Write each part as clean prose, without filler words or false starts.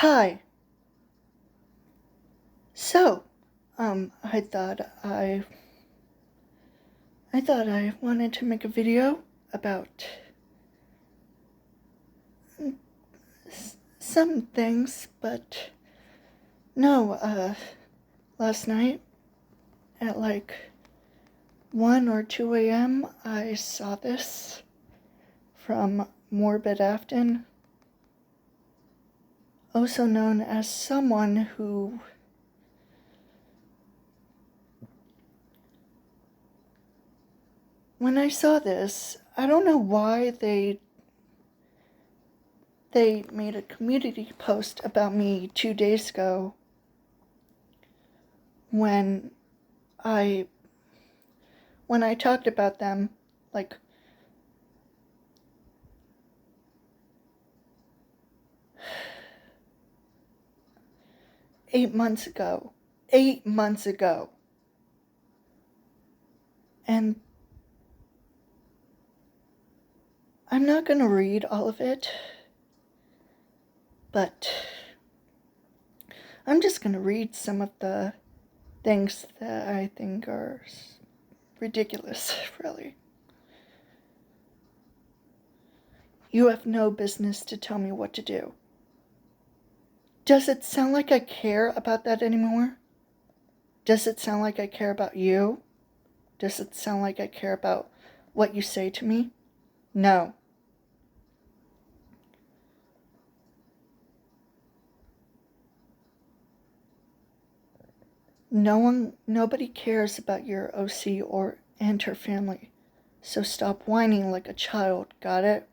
Hi. So, I thought I wanted to make a video about some things, but no, last night at like 1 or 2 a.m. I saw this from Morbid Afton, also known as someone who when I saw this, I don't know why they made a community post about me 2 days ago when I talked about them like 8 months ago. 8 months ago. And I'm not going to read all of it, but I'm just going to read some of the things that I think are ridiculous, really. You have no business to tell me what to do. Does it sound like I care about that anymore? Does it sound like I care about you? Does it sound like I care about what you say to me? No. Nobody cares about your OC and her family. So stop whining like a child, got it?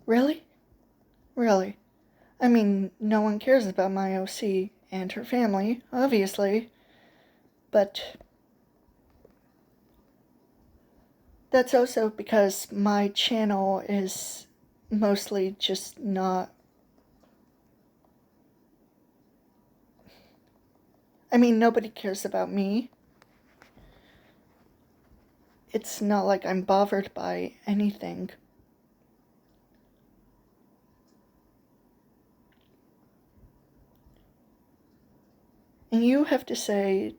Really? Really? I mean, no one cares about my OC and her family, obviously. But that's also because my channel is mostly just not... I mean, nobody cares about me. It's not like I'm bothered by anything. And you have to say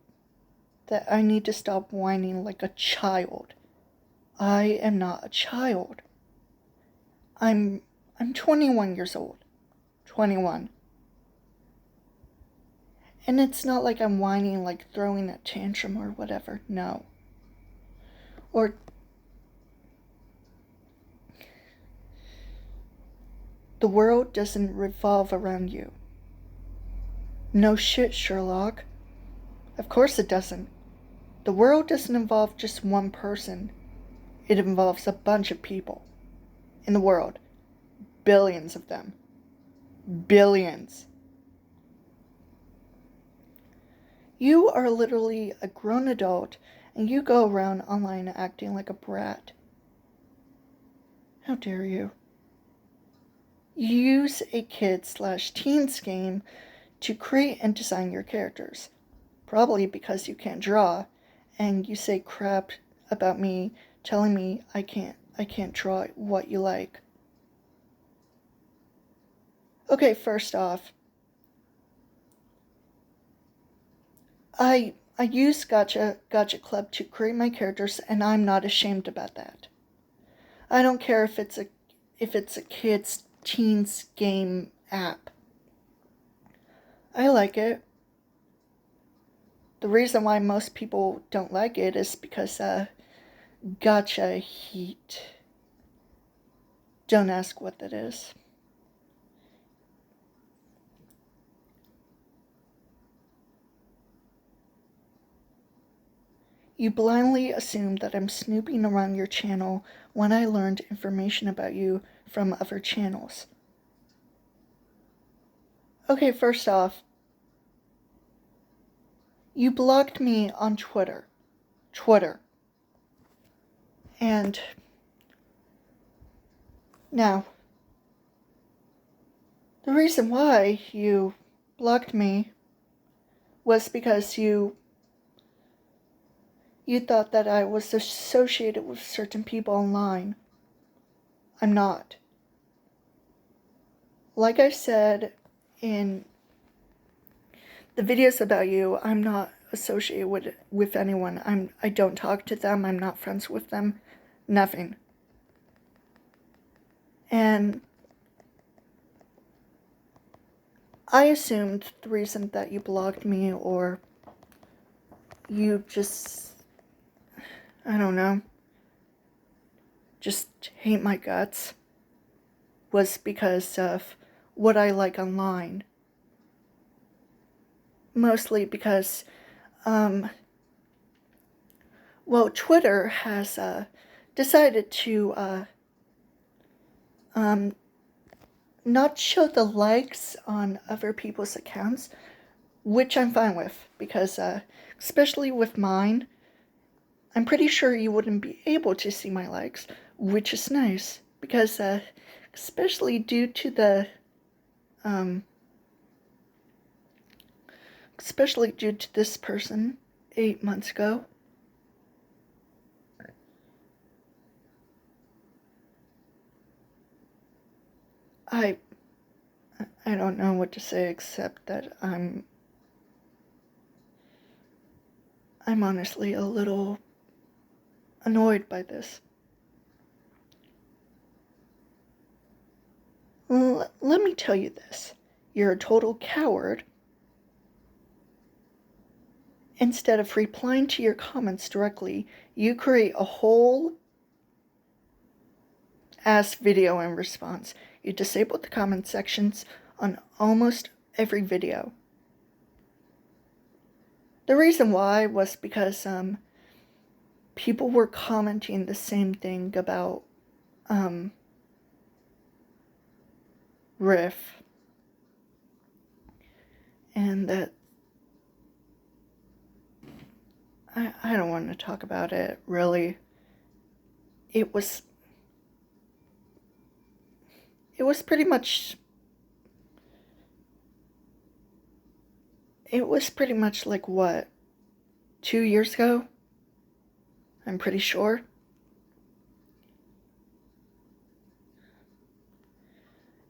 that I need to stop whining like a child. I am not a child. I'm 21 years old. 21. And it's not like I'm whining like throwing a tantrum or whatever. No. Or the world doesn't revolve around you. No shit, Sherlock. Of course it doesn't. The world doesn't involve just one person. It involves a bunch of people in the world. Billions of them. Billions. You are literally a grown adult and you go around online acting like a brat. How dare you? You use a kid/teens game to create and design your characters. Probably because you can't draw, and you say crap about me telling me I can't draw what you like. Okay, first off, I use Gacha Club to create my characters, and I'm not ashamed about that. I don't care if it's a kids teens game app. I like it. The reason why most people don't like it is because gacha heat. Don't ask what that is. You blindly assume that I'm snooping around your channel when I learned information about you from other channels. Okay, first off, you blocked me on Twitter. And now, the reason why you blocked me was because you thought that I was associated with certain people online. I'm not. like I said in the videos about you, I'm not associated with anyone. I don't talk to them. I'm not friends with them. Nothing. And I assumed the reason that you blocked me, or you just, I don't know, just hate my guts, was because of what I like online. Mostly because, Twitter has decided to not show the likes on other people's accounts, which I'm fine with, because especially with mine, I'm pretty sure you wouldn't be able to see my likes, which is nice, because especially due to the especially due to this person 8 months ago. I don't know what to say except that I'm honestly a little annoyed by this. Let me tell you this. You're a total coward. Instead of replying to your comments directly, you create a whole ass video in response. You disabled the comment sections on almost every video. The reason why was because people were commenting the same thing about Riff, and that I don't want to talk about it, really. It was pretty much like, what, 2 years ago? I'm pretty sure.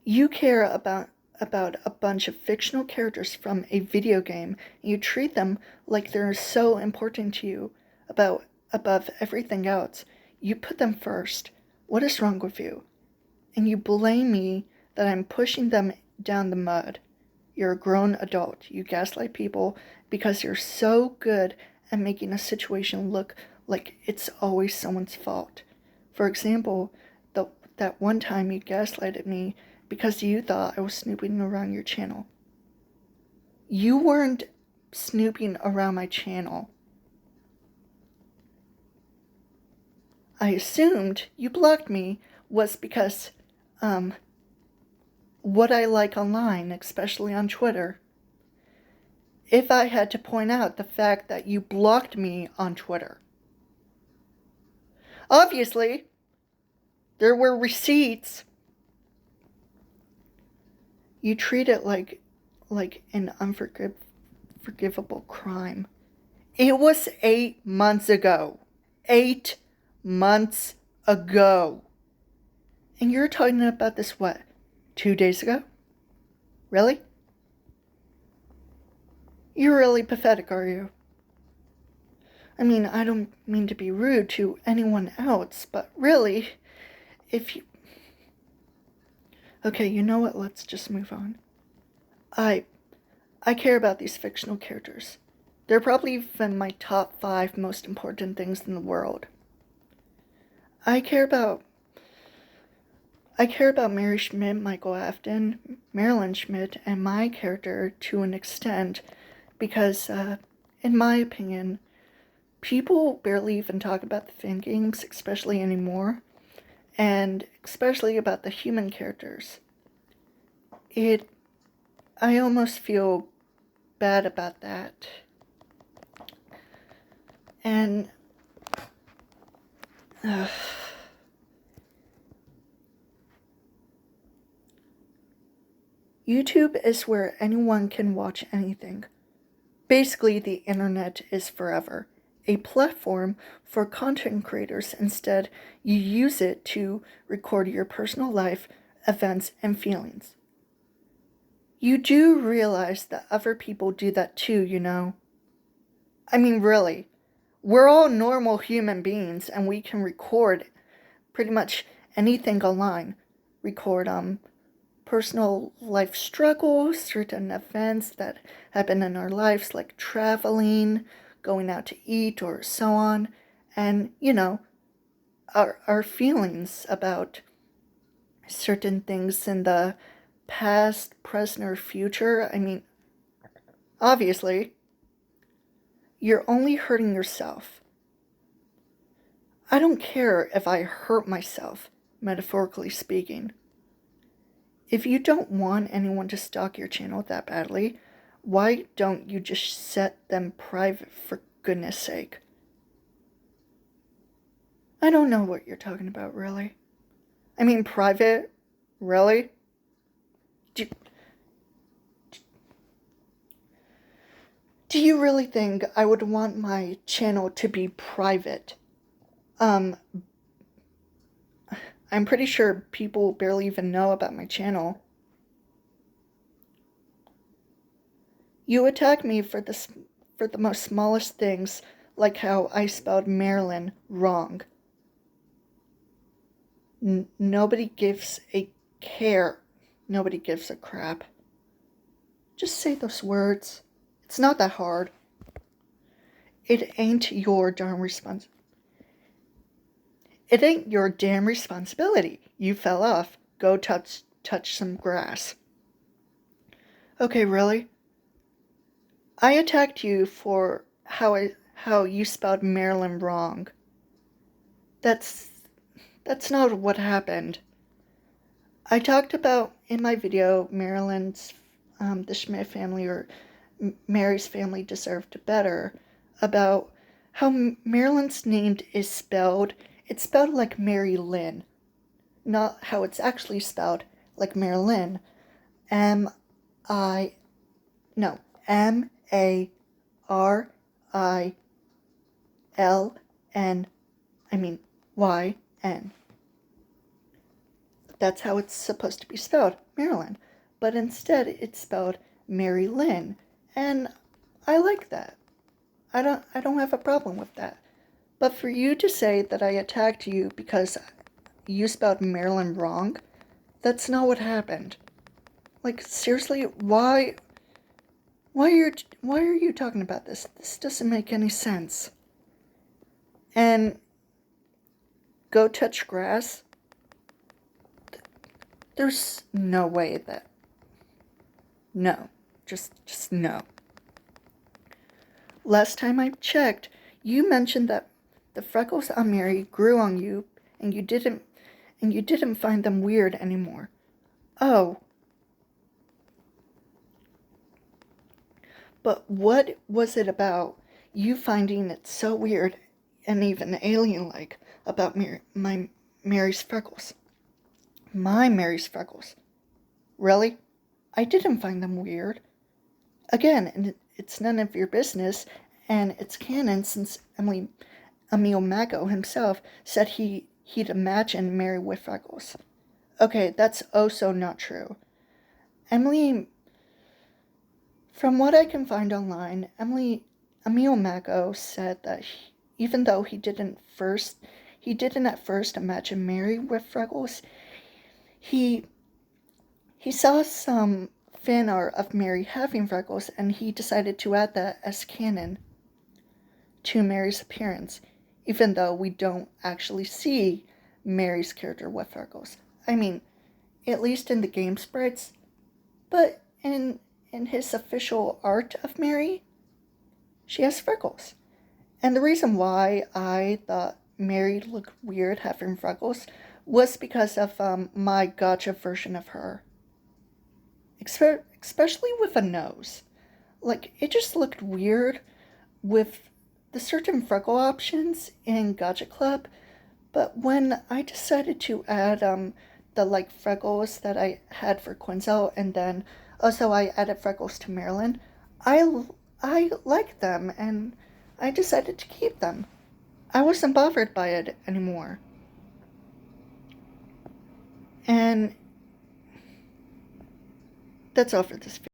You care about a bunch of fictional characters from a video game, and you treat them like they're so important to you above everything else. You put them first. What is wrong with you? And you blame me that I'm pushing them down the mud. You're a grown adult. You gaslight people because you're so good at making a situation look like it's always someone's fault. For example, that one time you gaslighted me because you thought I was snooping around your channel. You weren't snooping around my channel. I assumed you blocked me was because, what I like online, especially on Twitter. If I had to point out the fact that you blocked me on Twitter. Obviously, there were receipts. You treat it like an unforgivable crime. It was 8 months ago. 8 months ago. And you're talking about this, what, 2 days ago? Really? You're really pathetic, are you? I mean, I don't mean to be rude to anyone else, but really, if you... Okay, you know what? Let's just move on. I care about these fictional characters. They're probably even my top 5 most important things in the world. I care about Mary Schmidt, Michael Afton, Marilyn Schmidt, and my character to an extent because, in my opinion, people barely even talk about the fan games, especially anymore, and especially about the human characters. I almost feel bad about that. And YouTube is where anyone can watch anything. Basically, the internet is forever. A platform for content creators. Instead, you use it to record your personal life, events, and feelings. You do realize that other people do that too, you know? I mean, really. We're all normal human beings and we can record pretty much anything online. Record personal life struggles, certain events that happen in our lives, like traveling, going out to eat, or so on. And, you know, our feelings about certain things in the past, present, or future. I mean, obviously, you're only hurting yourself. I don't care if I hurt myself, metaphorically speaking. If you don't want anyone to stalk your channel that badly, why don't you just set them private, for goodness sake? I don't know what you're talking about, really. I mean, private? Really? Do you really think I would want my channel to be private? I'm pretty sure people barely even know about my channel. You attack me for the most smallest things, like how I spelled Marilyn wrong. Nobody gives a care. Nobody gives a crap. Just say those words. It's not that hard. It ain't your damn It ain't your damn responsibility. You fell off. Go touch some grass. Okay, really? I attacked you for how you spelled Marilyn wrong. That's not what happened. I talked about in my video Marilyn's the Schmidt family, or Mary's family, deserved better, about how Marilyn's name is spelled. It's spelled like Mary Lynn, not how it's actually spelled, like Marilyn. M-A-R-I-L-N. I mean, Y-N. That's how it's supposed to be spelled, Marilyn. But instead, it's spelled Mary Lynn. And I like that. I don't have a problem with that. But for you to say that I attacked you because you spelled Marilyn wrong, that's not what happened. Like, seriously, why are you talking about this? This doesn't make any sense. And go touch grass? There's no way that... No. Just no. Last time I checked, you mentioned that the freckles on Mary grew on you and you didn't find them weird anymore. Oh. But what was it about you finding it so weird and even alien-like about Mary's freckles? My Mary's freckles. Really? I didn't find them weird. Again, it's none of your business, and it's canon since Emil Mago himself said he'd imagine Mary with freckles. Okay, that's oh so not true. From what I can find online, Emil Mago said that even though he didn't at first imagine Mary with freckles, he saw some fan art of Mary having freckles, and he decided to add that as canon to Mary's appearance, even though we don't actually see Mary's character with freckles. I mean, at least in the game sprites, but in his official art of Mary, she has freckles. And the reason why I thought Mary looked weird having freckles was because of my gotcha version of her. Especially with a nose. Like, it just looked weird with the certain freckle options in Gacha Club, but when I decided to add the freckles that I had for Quinzel, and then also I added freckles to Marilyn, I liked them and I decided to keep them. I wasn't bothered by it anymore. And that's all for this video.